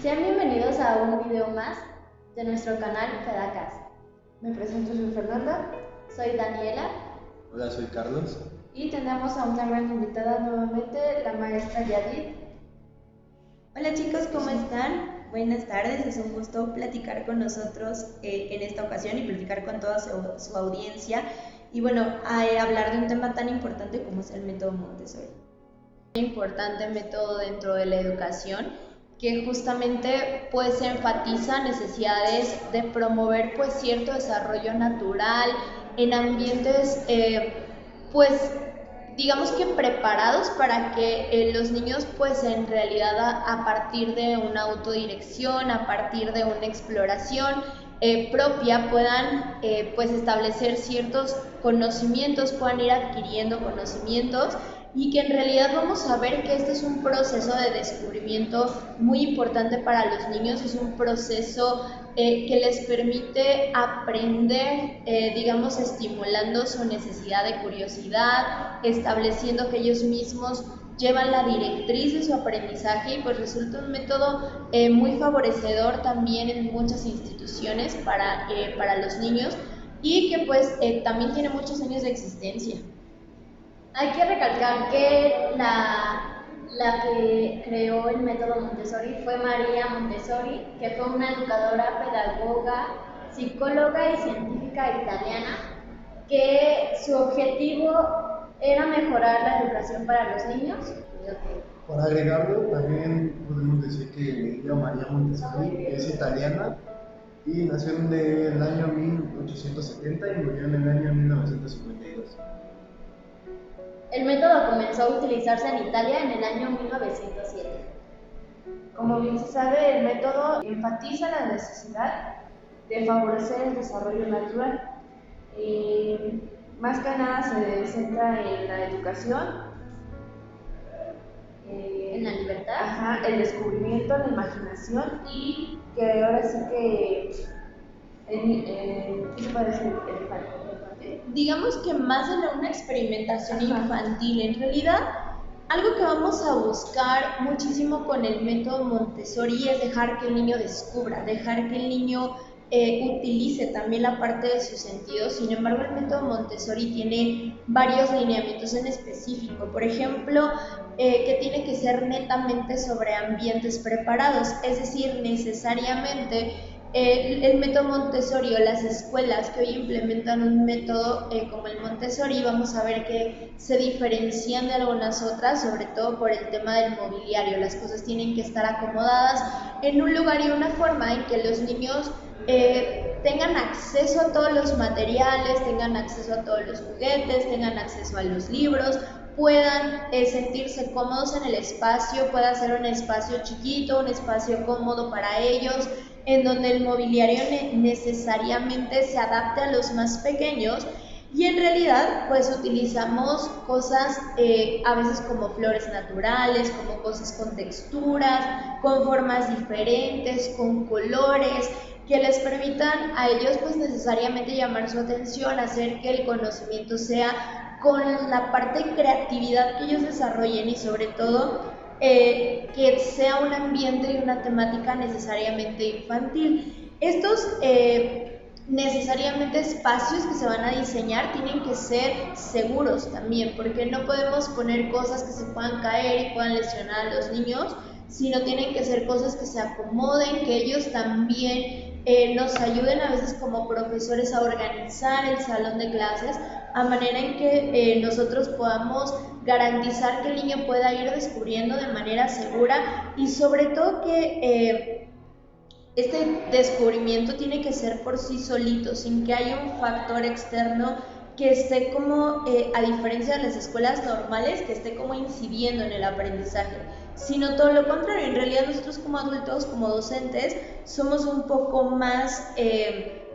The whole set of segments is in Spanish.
Sean bienvenidos a un video más de nuestro canal Fedacas. Me presento, soy Fernanda. Soy Daniela. Hola, soy Carlos. Y tenemos a una gran invitada nuevamente, la maestra Yadid. Hola chicos, ¿cómo están? Buenas tardes, es un gusto platicar con nosotros en esta ocasión y platicar con toda su audiencia. Y bueno, hablar de un tema tan importante como es el método Montessori. Un importante método dentro de la educación que justamente pues enfatiza necesidades de promover pues cierto desarrollo natural en ambientes pues digamos que preparados para que los niños pues en realidad a partir de una autodirección, a partir de una exploración propia puedan pues establecer ciertos conocimientos, puedan ir adquiriendo conocimientos y que en realidad vamos a ver que este es un proceso de descubrimiento muy importante para los niños, es un proceso que les permite aprender, digamos, estimulando su necesidad de curiosidad, estableciendo que ellos mismos llevan la directriz de su aprendizaje y pues resulta un método muy favorecedor también en muchas instituciones para los niños y que pues también tiene muchos años de existencia. Hay que recalcar que la que creó el método Montessori fue María Montessori, que fue una educadora, pedagoga, psicóloga y científica italiana, que su objetivo era mejorar la educación para los niños. Para agregarlo, también podemos decir que ella, María Montessori, es italiana y nació en el año 1870 y murió en el año 1952. El método comenzó a utilizarse en Italia en el año 1907. Como bien se sabe, el método enfatiza la necesidad de favorecer el desarrollo natural. Más que nada se centra en la educación, en la libertad, el descubrimiento, la imaginación y que ahora sí que ¿qué se puede decir? Digamos que más de una experimentación infantil, en realidad algo que vamos a buscar muchísimo con el método Montessori es dejar que el niño descubra, dejar que el niño utilice también la parte de sus sentidos. Sin embargo, el método Montessori tiene varios lineamientos en específico. Por ejemplo, que tiene que ser netamente sobre ambientes preparados, es decir, necesariamente el método Montessori o las escuelas que hoy implementan un método como el Montessori, vamos a ver que se diferencian de algunas otras, sobre todo por el tema del mobiliario. Las cosas tienen que estar acomodadas en un lugar y una forma en que los niños tengan acceso a todos los materiales, tengan acceso a todos los juguetes, tengan acceso a los libros, puedan sentirse cómodos en el espacio, pueda ser un espacio chiquito, un espacio cómodo para ellos, en donde el mobiliario necesariamente se adapte a los más pequeños y en realidad pues utilizamos cosas a veces como flores naturales, como cosas con texturas, con formas diferentes, con colores que les permitan a ellos pues necesariamente llamar su atención, hacer que el conocimiento sea con la parte de creatividad que ellos desarrollen y sobre todo que sea un ambiente y una temática necesariamente infantil. Estos necesariamente espacios que se van a diseñar tienen que ser seguros también, porque no podemos poner cosas que se puedan caer y puedan lesionar a los niños, sino tienen que ser cosas que se acomoden, que ellos también nos ayuden a veces como profesores a organizar el salón de clases a manera en que nosotros podamos garantizar que el niño pueda ir descubriendo de manera segura y sobre todo que este descubrimiento tiene que ser por sí solito, sin que haya un factor externo que esté como, a diferencia de las escuelas normales, que esté como incidiendo en el aprendizaje, sino todo lo contrario. En realidad nosotros como adultos, como docentes, somos un poco más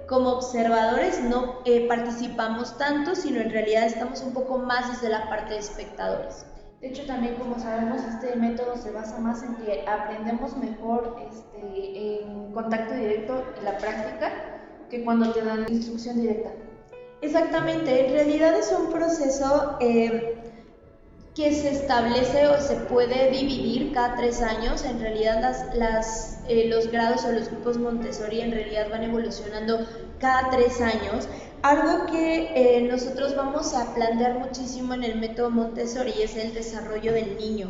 como observadores, no participamos tanto, sino en realidad estamos un poco más desde la parte de espectadores. De hecho, también como sabemos, este método se basa más en que aprendemos mejor en contacto directo en la práctica que cuando te dan instrucción directa. Exactamente, en realidad es un proceso que se establece o se puede dividir cada 3 años. En realidad los grados o los grupos Montessori en realidad van evolucionando cada 3 años. Algo que nosotros vamos a plantear muchísimo en el método Montessori es el desarrollo del niño.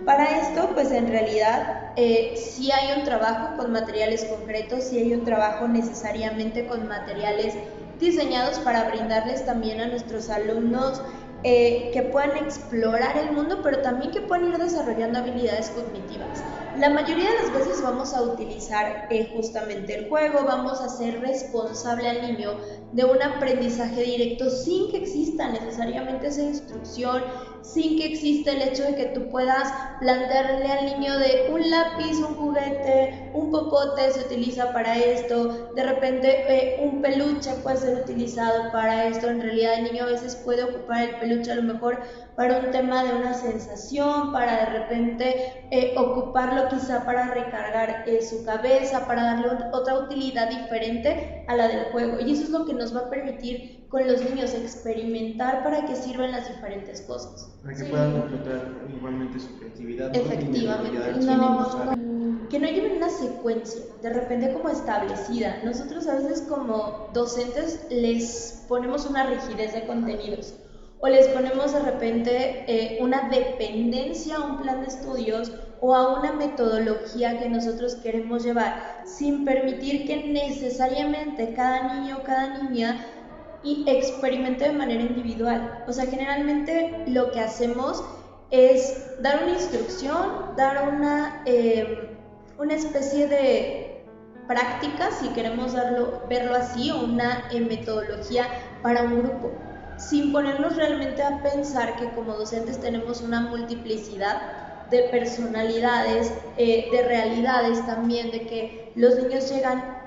Para esto, pues en realidad sí hay un trabajo con materiales concretos, sí hay un trabajo necesariamente con materiales diseñados para brindarles también a nuestros alumnos que puedan explorar el mundo, pero también que puedan ir desarrollando habilidades cognitivas. La mayoría de las veces vamos a utilizar justamente el juego, vamos a ser responsable al niño de un aprendizaje directo sin que exista necesariamente esa instrucción, sin que exista el hecho de que tú puedas plantearle al niño de un lápiz, un juguete, un popote se utiliza para esto, de repente un peluche puede ser utilizado para esto. En realidad el niño a veces puede ocupar el peluche a lo mejor para un tema de una sensación, para de repente ocuparlo quizá para recargar su cabeza, para darle otra utilidad diferente a la del juego. Y eso es lo que nos va a permitir con los niños experimentar para que sirvan las diferentes cosas. Para que puedan explotar igualmente su creatividad. Efectivamente. Que no lleven una secuencia, de repente como establecida. Nosotros a veces como docentes les ponemos una rigidez de contenidos o les ponemos de repente una dependencia a un plan de estudios o a una metodología que nosotros queremos llevar sin permitir que necesariamente cada niño o cada niña experimente de manera individual. O sea, generalmente lo que hacemos es dar una instrucción, dar una especie de práctica, si queremos verlo así, o una metodología para un grupo, sin ponernos realmente a pensar que como docentes tenemos una multiplicidad de personalidades, de realidades también, de que los niños llegan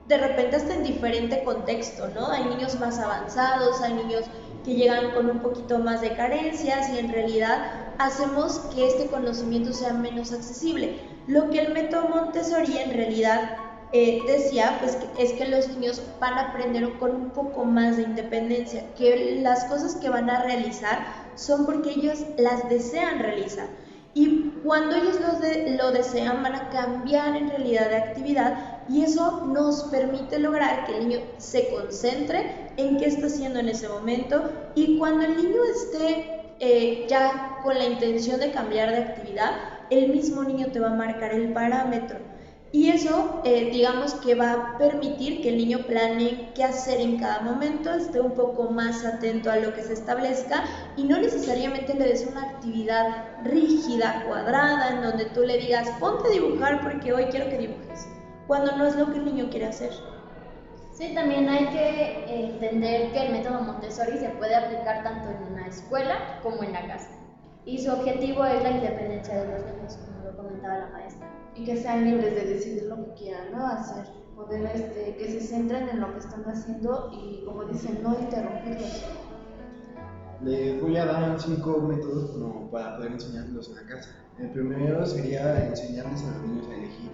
de repente hasta en diferente contexto, ¿no? Hay niños más avanzados, hay niños que llegan con un poquito más de carencias y en realidad hacemos que este conocimiento sea menos accesible. Lo que el método Montessori en realidad decía, pues, es que los niños van a aprender con un poco más de independencia, que las cosas que van a realizar son porque ellos las desean realizar. Y cuando ellos lo desean van a cambiar en realidad de actividad y eso nos permite lograr que el niño se concentre en qué está haciendo en ese momento y cuando el niño esté ya con la intención de cambiar de actividad, el mismo niño te va a marcar el parámetro. Y eso, digamos que va a permitir que el niño planee qué hacer en cada momento, esté un poco más atento a lo que se establezca y no necesariamente le des una actividad rígida, cuadrada, en donde tú le digas, ponte a dibujar porque hoy quiero que dibujes, cuando no es lo que el niño quiere hacer. Sí, también hay que entender que el método Montessori se puede aplicar tanto en una escuela como en la casa. Y su objetivo es la independencia de los niños, como lo comentaba la maestra. Y que sean libres de decidir lo que quieran, ¿no? Hacer, poder que se centren en lo que están haciendo y, como dicen, no interrumpirlos. Les voy a dar 5 métodos como para poder enseñarlos en la casa. El primero sería enseñarles a los niños a elegir.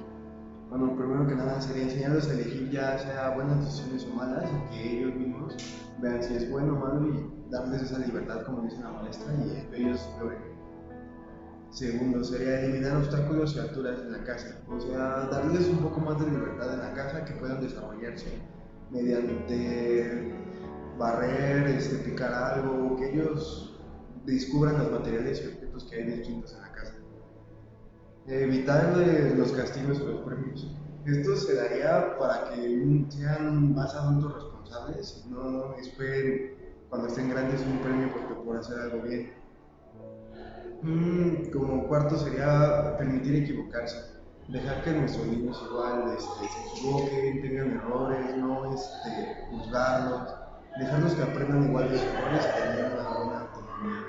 Bueno, primero que nada sería enseñarlos a elegir ya sea buenas decisiones o malas y que ellos mismos vean si es bueno o malo y darles esa libertad, como dice la maestra, y ellos exploren. Segundo, sería eliminar obstáculos y alturas en la casa, o sea, darles un poco más de libertad en la casa, que puedan desarrollarse mediante barrer, picar algo, que ellos descubran los materiales y objetos que hay distintos en la casa. Evitar los castigos o los premios. Esto se daría para que sean más adultos responsables y no esperen cuando estén grandes un premio por hacer algo bien. Como cuarto sería permitir equivocarse, dejar que nuestros niños igual se equivoquen, tengan errores, no juzgarlos, dejarlos que aprendan igual de los errores y tener una buena autonomía.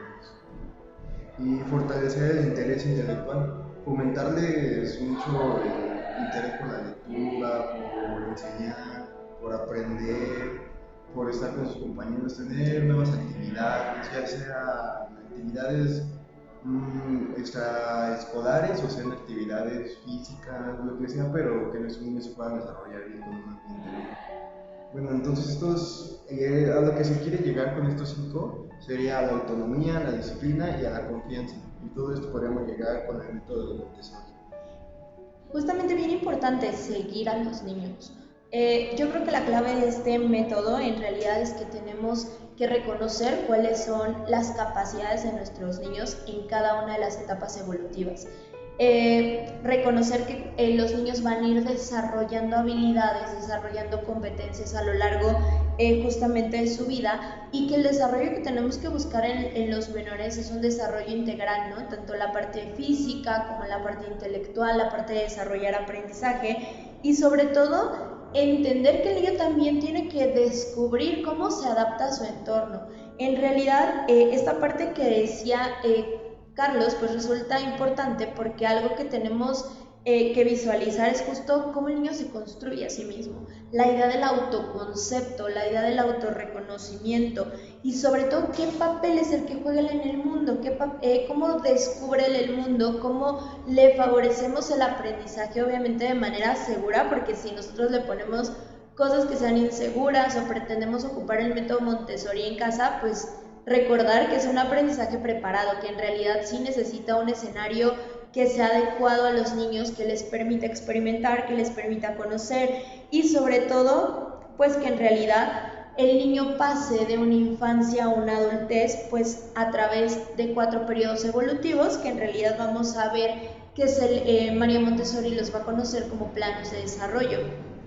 Y fortalecer el interés intelectual, fomentarles mucho el interés por la lectura, por enseñar, por aprender, por estar con sus compañeros, tener nuevas actividades, ya sea actividades extraescolares o sean actividades físicas, lo que sea, pero que nuestros niños se puedan desarrollar bien con un ambiente bien. Bueno, entonces a lo que se quiere llegar con estos 5 sería a la autonomía, a la disciplina y a la confianza. Y todo esto podríamos llegar con el método de Montessori. Justamente bien importante seguir a los niños. Yo creo que la clave de este método en realidad es que tenemos que reconocer cuáles son las capacidades de nuestros niños en cada una de las etapas evolutivas. Reconocer que los niños van a ir desarrollando habilidades, desarrollando competencias a lo largo justamente de su vida, y que el desarrollo que tenemos que buscar en los menores es un desarrollo integral, ¿no? Tanto la parte física como la parte intelectual, la parte de desarrollar aprendizaje, y sobre todo entender que el niño también tiene que descubrir cómo se adapta a su entorno. En realidad, esta parte que decía Carlos, pues resulta importante porque algo que tenemos que visualizar es justo cómo el niño se construye a sí mismo, la idea del autoconcepto, la idea del autorreconocimiento, y sobre todo qué papel es el que juega él en el mundo, cómo descubre él el mundo, cómo le favorecemos el aprendizaje, obviamente de manera segura, porque si nosotros le ponemos cosas que sean inseguras o pretendemos ocupar el método Montessori en casa, pues recordar que es un aprendizaje preparado, que en realidad sí necesita un escenario que sea adecuado a los niños, que les permita experimentar, que les permita conocer, y sobre todo, pues que en realidad el niño pase de una infancia a una adultez, pues a través de 4 periodos evolutivos, que en realidad vamos a ver que es María Montessori los va a conocer como planos de desarrollo,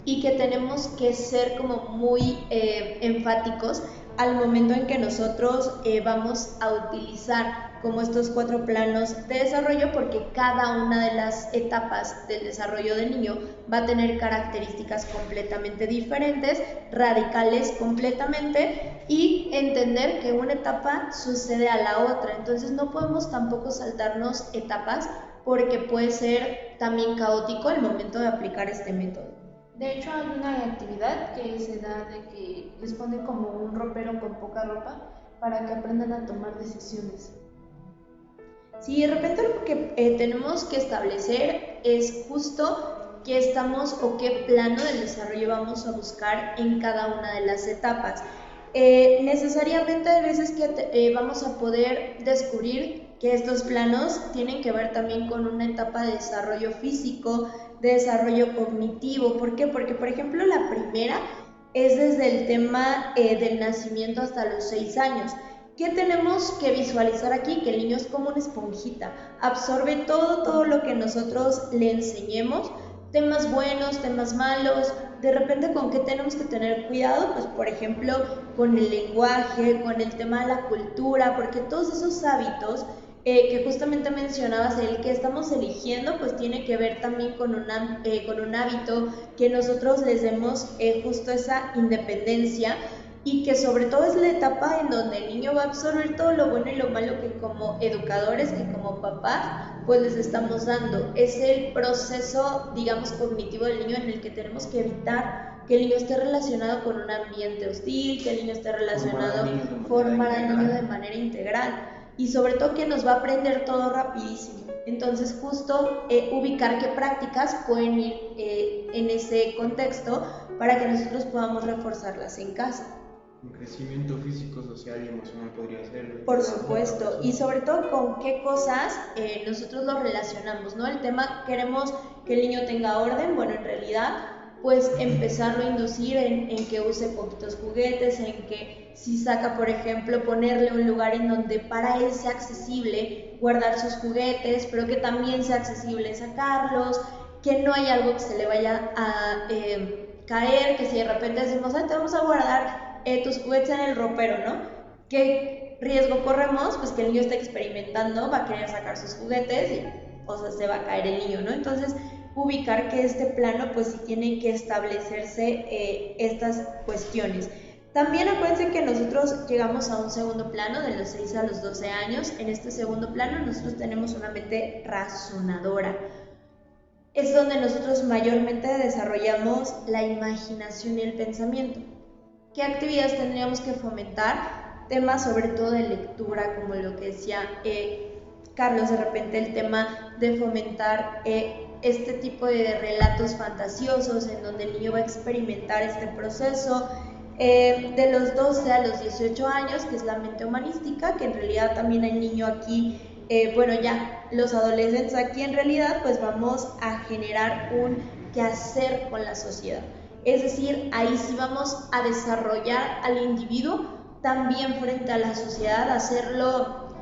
y que tenemos que ser como muy enfáticos al momento en que nosotros vamos a utilizar como estos 4 planos de desarrollo, porque cada una de las etapas del desarrollo del niño va a tener características completamente diferentes, radicales completamente, y entender que una etapa sucede a la otra. Entonces no podemos tampoco saltarnos etapas, porque puede ser también caótico el momento de aplicar este método. De hecho, hay una actividad que se da de que les ponen como un ropero con poca ropa para que aprendan a tomar decisiones. Sí, de repente lo que tenemos que establecer es justo qué estamos o qué plano del desarrollo vamos a buscar en cada una de las etapas. Necesariamente hay veces que vamos a poder descubrir que estos planos tienen que ver también con una etapa de desarrollo físico, de desarrollo cognitivo. ¿Por qué? Porque, por ejemplo, la primera es desde el tema del nacimiento hasta los 6 años. ¿Qué tenemos que visualizar aquí? Que el niño es como una esponjita, absorbe todo lo que nosotros le enseñemos, temas buenos, temas malos. De repente, ¿con qué tenemos que tener cuidado? Pues por ejemplo, con el lenguaje, con el tema de la cultura, porque todos esos hábitos que justamente mencionabas, el que estamos eligiendo, pues tiene que ver también con un hábito que nosotros les demos justo esa independencia, y que sobre todo es la etapa en donde el niño va a absorber todo lo bueno y lo malo que como educadores, que como papás, pues les estamos dando. Es el proceso, digamos, cognitivo del niño, en el que tenemos que evitar que el niño esté relacionado con un ambiente hostil, que el niño esté relacionado, formar al niño de manera integral, y sobre todo que nos va a aprender todo rapidísimo. Entonces justo ubicar qué prácticas pueden ir en ese contexto para que nosotros podamos reforzarlas en casa. Un crecimiento físico, social y emocional podría ser. Por supuesto, y sobre todo con qué cosas nosotros lo relacionamos, ¿no? El tema, queremos que el niño tenga orden, bueno, en realidad, pues empezarlo a inducir en que use poquitos juguetes, en que si saca, por ejemplo, ponerle un lugar en donde para él sea accesible guardar sus juguetes, pero que también sea accesible sacarlos, que no haya algo que se le vaya a caer, que si de repente decimos, te vamos a guardar tus juguetes en el ropero, ¿no? ¿Qué riesgo corremos? Pues que el niño está experimentando, va a querer sacar sus juguetes y, o sea, se va a caer el niño, ¿no? Entonces, ubicar que este plano, pues sí tienen que establecerse estas cuestiones. También acuérdense que nosotros llegamos a un segundo plano de los 6 a los 12 años. En este segundo plano nosotros tenemos una mente razonadora. Es donde nosotros mayormente desarrollamos la imaginación y el pensamiento. ¿Qué actividades tendríamos que fomentar? Temas sobre todo de lectura, como lo que decía Carlos, de repente el tema de fomentar este tipo de relatos fantasiosos en donde el niño va a experimentar este proceso. De los 12 a los 18 años, que es la mente humanística, que en realidad también hay niño aquí, bueno, ya los adolescentes aquí en realidad pues vamos a generar un quehacer con la sociedad. Es decir, ahí sí vamos a desarrollar al individuo también frente a la sociedad, hacerlo,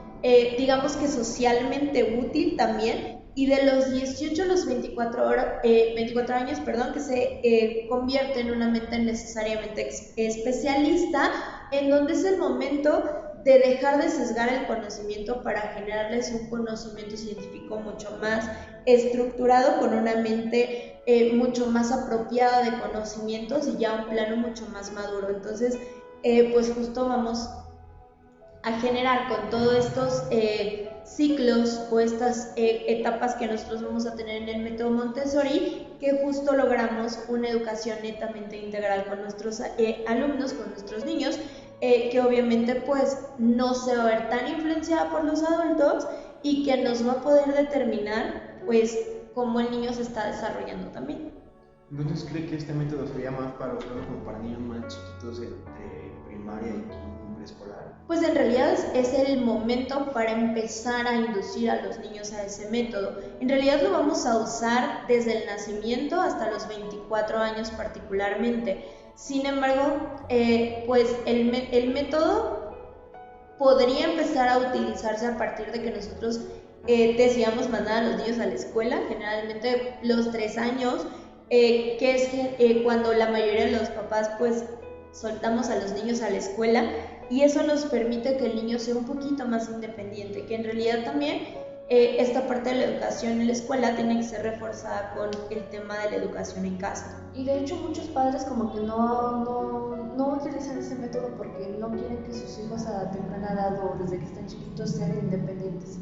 digamos que socialmente útil también, y de los 18 a los 24 años, que se convierte en una mente necesariamente especialista, en donde es el momento de dejar de sesgar el conocimiento para generarles un conocimiento científico mucho más estructurado, con una mente mucho más apropiada de conocimientos y ya un plano mucho más maduro. Entonces, pues justo vamos a generar con todos estos ciclos o estas etapas que nosotros vamos a tener en el método Montessori, que justo logramos una educación netamente integral con nuestros alumnos, con nuestros niños, que obviamente pues no se va a ver tan influenciada por los adultos y que nos va a poder determinar pues cómo el niño se está desarrollando también. Entonces, ¿cree que este método sería más para usarlo como para niños más chiquitos de primaria y preescolar? Pues en realidad es el momento para empezar a inducir a los niños a ese método. En realidad lo vamos a usar desde el nacimiento hasta los 24 años particularmente. Sin embargo, pues el método podría empezar a utilizarse a partir de que nosotros decidamos mandar a los niños a la escuela, generalmente los 3 años, que es cuando la mayoría de los papás pues soltamos a los niños a la escuela, y eso nos permite que el niño sea un poquito más independiente, que en realidad también esta parte de la educación en la escuela tiene que ser reforzada con el tema de la educación en casa. Y de hecho muchos padres como que no utilizan ese método porque no quieren que sus hijos a temprana edad o desde que están chiquitos sean independientes,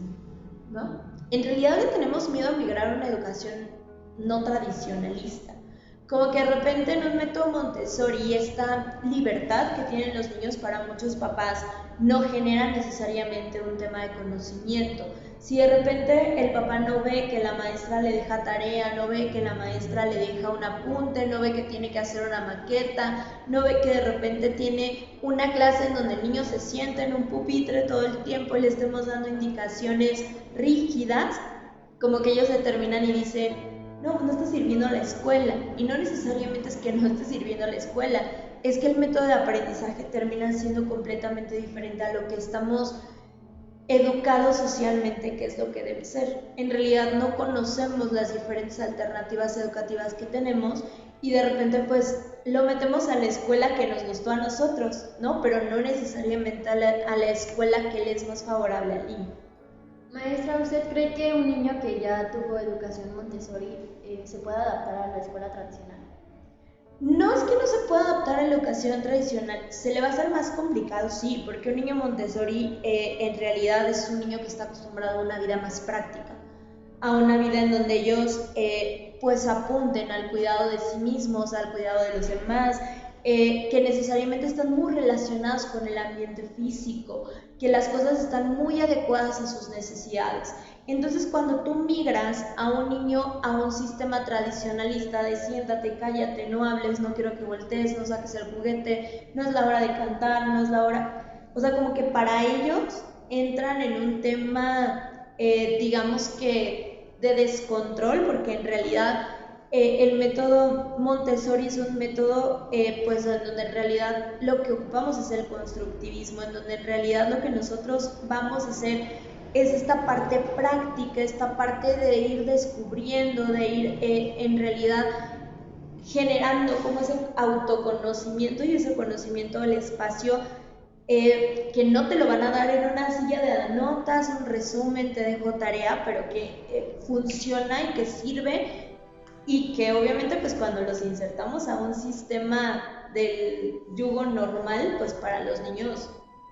¿no? En realidad le tenemos miedo a migrar a una educación no tradicionalista. Como que de repente en un método Montessori esta libertad que tienen los niños para muchos papás no genera necesariamente un tema de conocimiento. Si de repente el papá no ve que la maestra le deja tarea, no ve que la maestra le deja un apunte, no ve que tiene que hacer una maqueta, no ve que de repente tiene una clase en donde el niño se sienta en un pupitre todo el tiempo y le estemos dando indicaciones rígidas, como que ellos determinan y dicen, no está sirviendo la escuela. Y no necesariamente es que no esté sirviendo la escuela, es que el método de aprendizaje termina siendo completamente diferente a lo que estamos educados socialmente, que es lo que debe ser. En realidad no conocemos las diferentes alternativas educativas que tenemos y de repente pues lo metemos a la escuela que nos gustó a nosotros, ¿no? Pero no necesariamente a la escuela que le es más favorable al niño. Maestra, ¿usted cree que un niño que ya tuvo educación Montessori se puede adaptar a la escuela tradicional? No es que no se pueda adaptar a la educación tradicional, se le va a hacer más complicado, sí, porque un niño Montessori en realidad es un niño que está acostumbrado a una vida más práctica, a una vida en donde ellos pues apunten al cuidado de sí mismos, al cuidado de los demás, que necesariamente están muy relacionados con el ambiente físico, que las cosas están muy adecuadas a sus necesidades. Entonces, cuando tú migras a un niño a un sistema tradicionalista de siéntate, cállate, no hables, no quiero que voltees, no saques el juguete, no es la hora de cantar, no es la hora... O sea, como que para ellos entran en un tema, digamos que de descontrol, porque en realidad el método Montessori es un método pues en donde en realidad lo que ocupamos es el constructivismo, en donde en realidad lo que nosotros vamos a hacer es esta parte práctica, esta parte de ir descubriendo, de ir en realidad generando como ese autoconocimiento y ese conocimiento del espacio que no te lo van a dar en una silla de notas, un resumen, te dejo tarea, pero que funciona y que sirve y que obviamente pues cuando los insertamos a un sistema del yugo normal, pues para los niños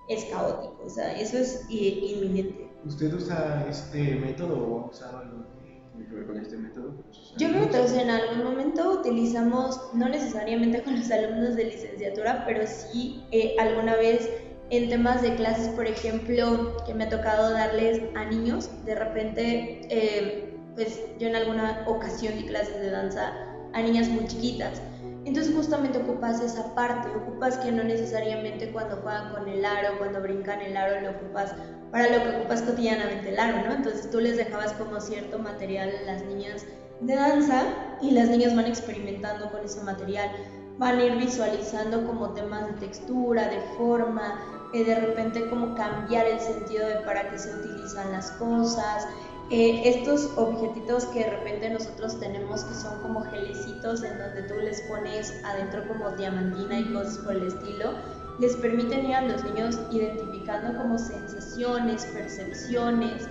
es caótico, o sea, eso es inminente. ¿Usted usa este método o ha usado algo que tiene que ver con este método? Yo creo que en algún momento utilizamos, no necesariamente con los alumnos de licenciatura, pero sí alguna vez en temas de clases, por ejemplo, que me ha tocado darles a niños, de repente, pues yo en alguna ocasión di clases de danza a niñas muy chiquitas. Entonces justamente ocupas esa parte, ocupas que no necesariamente cuando juegan con el aro, cuando brincan el aro, lo ocupas para lo que ocupas cotidianamente el aro, ¿no? Entonces tú les dejabas como cierto material a las niñas de danza y las niñas van experimentando con ese material, van a ir visualizando como temas de textura, de forma, de repente como cambiar el sentido de para qué se utilizan las cosas. Estos objetitos que de repente nosotros tenemos que son como gelecitos en donde tú les pones adentro como diamantina y cosas por el estilo, les permiten ir a los niños identificando como sensaciones, percepciones,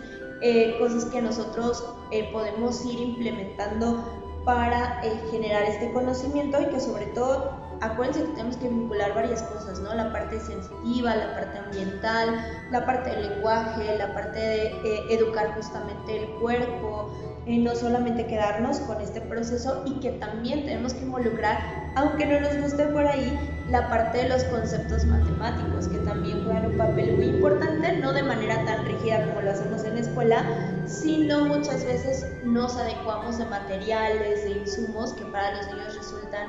cosas que nosotros podemos ir implementando para generar este conocimiento y que sobre todo acuérdense que tenemos que vincular varias cosas, ¿no? La parte sensitiva, la parte ambiental, la parte del lenguaje, la parte de educar justamente el cuerpo, no solamente quedarnos con este proceso y que también tenemos que involucrar, aunque no nos guste por ahí, la parte de los conceptos matemáticos, que también juegan un papel muy importante, no de manera tan rígida como lo hacemos en la escuela, sino muchas veces nos adecuamos de materiales, de insumos que para los niños resultan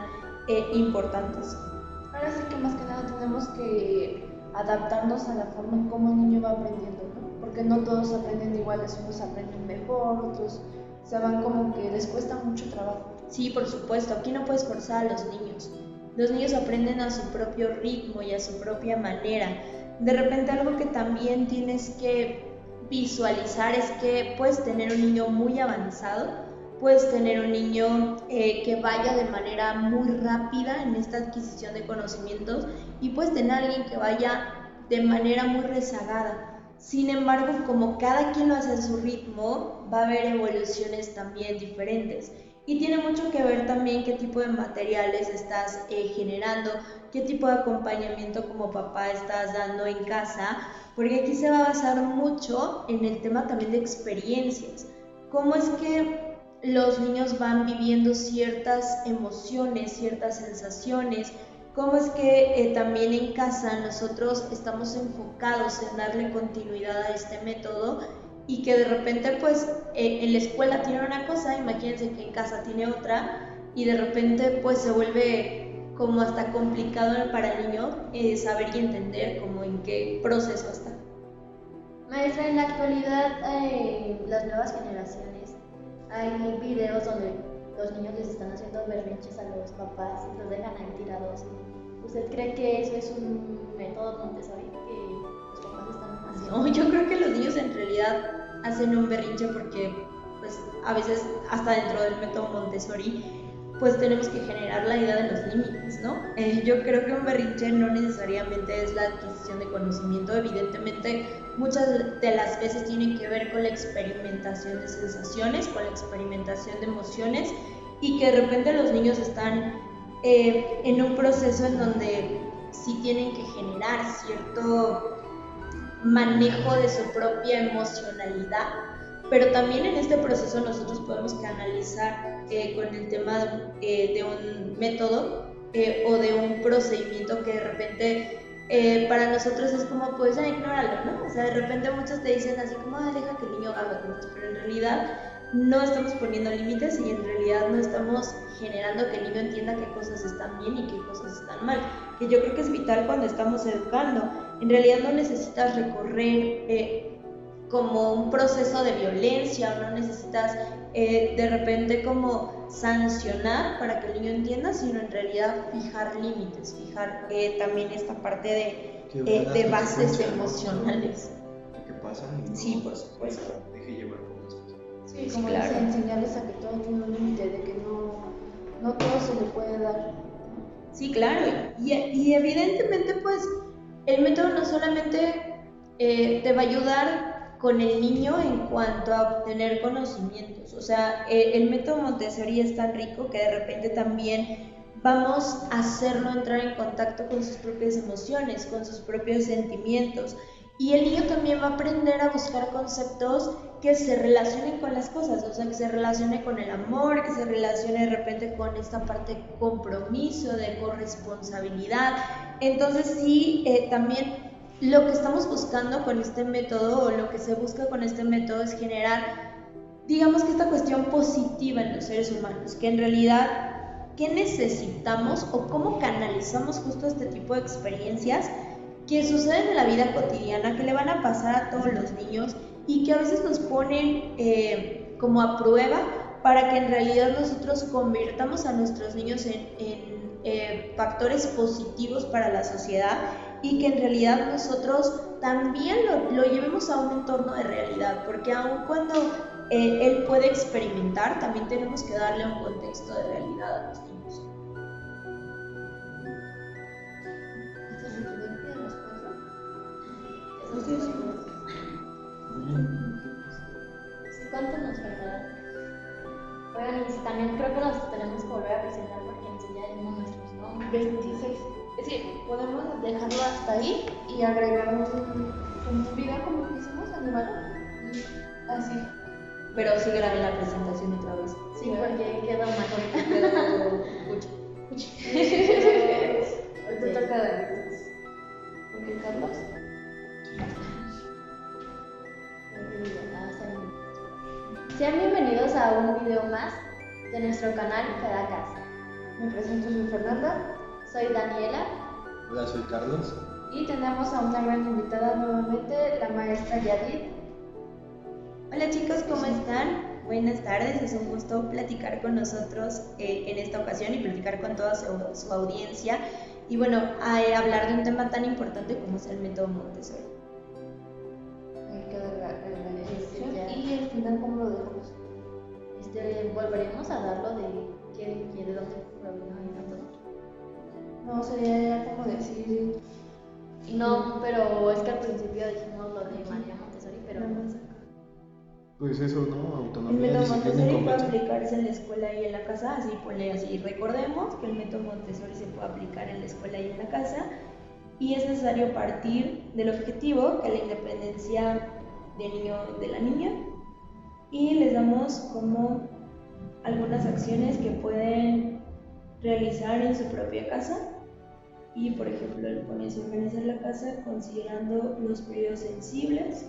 importantes. Ahora sí que más que nada tenemos que adaptarnos a la forma en cómo el niño va aprendiendo, ¿no? Porque no todos aprenden iguales, unos aprenden mejor, otros se van como que les cuesta mucho trabajo. Sí, por supuesto, aquí no puedes forzar a los niños. Los niños aprenden a su propio ritmo y a su propia manera. De repente algo que también tienes que visualizar es que puedes tener un niño muy avanzado, puedes tener un niño que vaya de manera muy rápida en esta adquisición de conocimientos y puedes tener a alguien que vaya de manera muy rezagada. Sin embargo, como cada quien lo hace a su ritmo, va a haber evoluciones también diferentes. Y tiene mucho que ver también qué tipo de materiales estás generando, qué tipo de acompañamiento como papá estás dando en casa, porque aquí se va a basar mucho en el tema también de experiencias. ¿Cómo es que los niños van viviendo ciertas emociones, ciertas sensaciones? ¿Cómo es que también en casa nosotros estamos enfocados en darle continuidad a este método y que de repente pues en la escuela tiene una cosa, imagínense que en casa tiene otra y de repente pues se vuelve como hasta complicado para el niño saber y entender como en qué proceso está? Maestra, en la actualidad las nuevas generaciones hay videos donde los niños les están haciendo berrinches a los papás y los dejan ahí tirados. ¿Usted cree que eso es un método Montessori que los papás están haciendo? No, yo creo que los niños en realidad hacen un berrinche porque pues a veces hasta dentro del método Montessori pues tenemos que generar la idea de los límites, ¿no? Yo creo que un berrinche no necesariamente es la adquisición de conocimiento, evidentemente muchas de las veces tienen que ver con la experimentación de sensaciones, con la experimentación de emociones y que de repente los niños están en un proceso en donde sí tienen que generar cierto manejo de su propia emocionalidad, pero también en este proceso nosotros podemos canalizar con el tema de un método o de un procedimiento que de repente para nosotros es como, pues ya ignóralo, ¿no? O sea, de repente muchos te dicen así como, deja que el niño haga cosas, pero en realidad no estamos poniendo límites y en realidad no estamos generando que el niño entienda qué cosas están bien y qué cosas están mal, que yo creo que es vital cuando estamos educando. En realidad no necesitas recorrer como un proceso de violencia, o no necesitas de repente como sancionar para que el niño entienda, sino en realidad fijar límites, fijar también esta parte de bases emocionales. ¿Qué pasa? Y no, Sí, por supuesto. Deje llevar por las cosas. Sí, como claro. Enseñarles a que todo tiene un límite, de que no todo se le puede dar. Sí, claro, y evidentemente pues el método no solamente te va a ayudar con el niño en cuanto a obtener conocimientos, o sea, el método Montessori es tan rico que de repente también vamos a hacerlo entrar en contacto con sus propias emociones, con sus propios sentimientos, y el niño también va a aprender a buscar conceptos que se relacionen con las cosas, o sea, que se relacione con el amor, que se relacione de repente con esta parte de compromiso, de corresponsabilidad. Entonces sí, también lo que estamos buscando con este método, o lo que se busca con este método, es generar, digamos que esta cuestión positiva en los seres humanos, que en realidad, ¿qué necesitamos o cómo canalizamos justo este tipo de experiencias que suceden en la vida cotidiana, que le van a pasar a todos los niños y que a veces nos ponen como a prueba para que en realidad nosotros convirtamos a nuestros niños en factores positivos para la sociedad, y que en realidad nosotros también lo llevemos a un entorno de realidad, porque aun cuando él puede experimentar, también tenemos que darle un contexto de realidad a los niños. ¿Cuánto nos faltará? Bueno, y también creo que nos tenemos que volver a presentar porque enseñaremos nuestros nombres. 26. Es decir, podemos dejarlo hasta ahí y agregar un video como que hicimos animado. Así. Pero sí grabé la presentación otra vez. Sí, porque quedó mejor. Hoy te toca Daniel. ¿Ok, Carlos? Sean bienvenidos a un video más de nuestro canal Caracas. Me presento, soy Fernanda. Soy Daniela. Hola, soy Carlos. Y tenemos a una gran invitada nuevamente, la maestra Yadid. Hola chicos, ¿cómo están? Buenas tardes, es un gusto platicar con nosotros en esta ocasión y platicar con toda su audiencia. Y bueno, a hablar de un tema tan importante como es el método Montessori. Ahí queda la descripción. Y al final, ¿cómo lo dejamos? Volveremos a darlo de dónde provino el método. No, sería ya como decir. No, pero es que al principio dijimos lo de María Montessori, pero Pues eso, ¿no? El Autonomía, método disciplina y Montessori puede convención. aplicarse en la escuela y en la casa, así ponle así. Recordemos que el método Montessori se puede aplicar en la escuela y en la casa, y es necesario partir del objetivo, que es la independencia del niño y de la niña, y les damos como algunas acciones que pueden realizar en su propia casa. Y por ejemplo, le pones a organizar la casa considerando los periodos sensibles.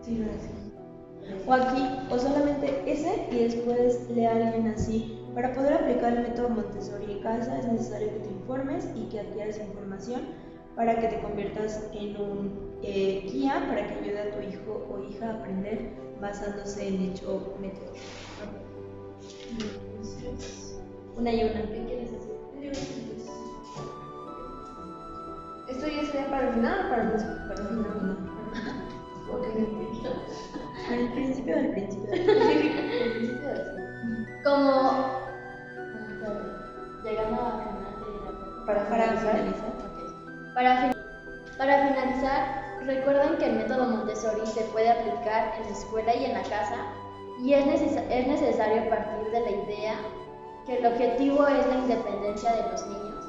Sí, gracias. O aquí, o solamente ese y después lee a alguien así. Para poder aplicar el método Montessori en casa es necesario que te informes y que adquieras información para que te conviertas en un guía para que ayude a tu hijo o hija a aprender basándose en dicho método. Una y una, ¿qué quieres decir? ¿Esto ya sería para el final o para el principio? Para el final, no. Ok. Para el principio del principio. como llegando a final de Para finalizar. Para finalizar, recuerden que el método Montessori se puede aplicar en la escuela y en la casa, y es necesario partir de la idea que el objetivo es la independencia de los niños,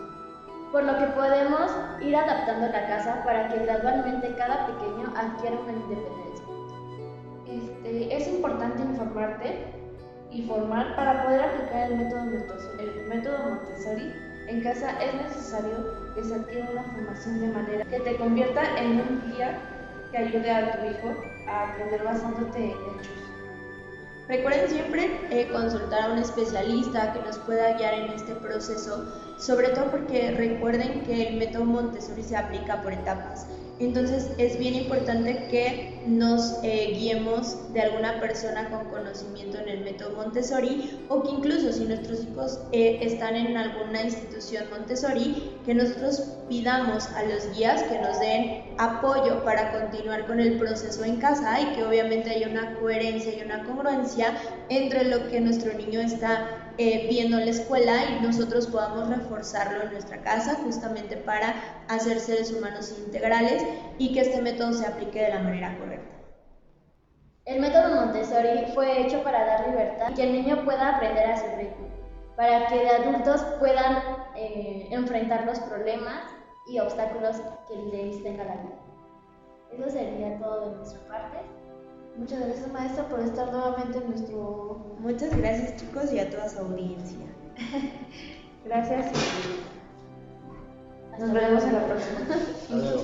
por lo que podemos ir adaptando la casa para que gradualmente cada pequeño adquiera una independencia. Es importante informarte y formal para poder aplicar el método Montessori en casa es necesario que se adquiera una formación de manera que te convierta en un guía que ayude a tu hijo a aprender basándote en hechos. Recuerden siempre consultar a un especialista que nos pueda guiar en este proceso, sobre todo porque recuerden que el método Montessori se aplica por etapas. Entonces es bien importante que nos guiemos de alguna persona con conocimiento en el método Montessori, o que incluso si nuestros hijos están en alguna institución Montessori, que nosotros pidamos a los guías que nos den apoyo para continuar con el proceso en casa, y que obviamente haya una coherencia y una congruencia entre lo que nuestro niño está viendo en la escuela y nosotros podamos reforzarlo en nuestra casa, justamente para hacer seres humanos integrales y que este método se aplique de la manera correcta. El método Montessori fue hecho para dar libertad y que el niño pueda aprender a su ritmo, para que de adultos puedan enfrentar los problemas y obstáculos que les tenga la vida. Eso sería todo de nuestra parte. Muchas gracias, maestra, por estar nuevamente en nuestro... Muchas gracias, chicos, y a toda su audiencia. Gracias y nos veremos en la próxima. Adiós.